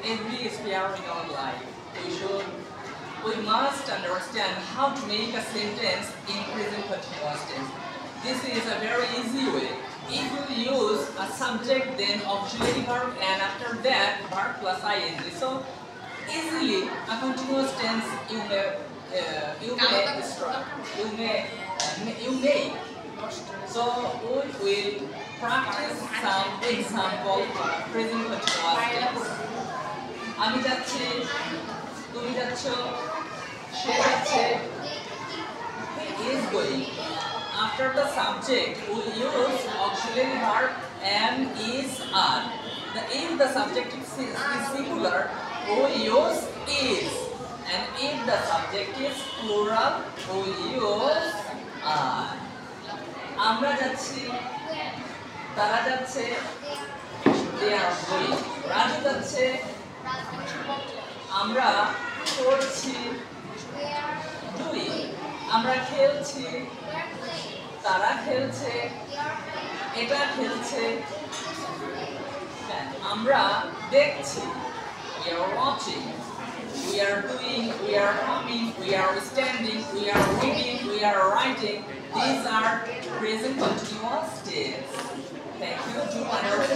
every sphere in our life. We must understand how to make a sentence in present continuous tense. This is a very easy way. If you use a subject, then auxiliary verb, and after that verb plus ing. So easily a continuous tense you may. So we will practice some example present continuous tense. আমি যাচ্ছি, তুমি যাচ্ছ, সে যাচ্ছে, he is going. After the subject we use auxiliary verb am, is, are. If the subject is singular we use is, and if the subject is plural we use are. আমরা যাচ্ছি, তারা যাচ্ছে, they are going. Raju যাচ্ছে, আমরা পড়ছি, doing. আমরা খেলছি, তারা খেলছে, এটা খেলছে, আমরা দেখছি, we are watching, we are doing, we are coming, we are standing, we are reading, we are writing. These are present continuous tense. Thank you to understand.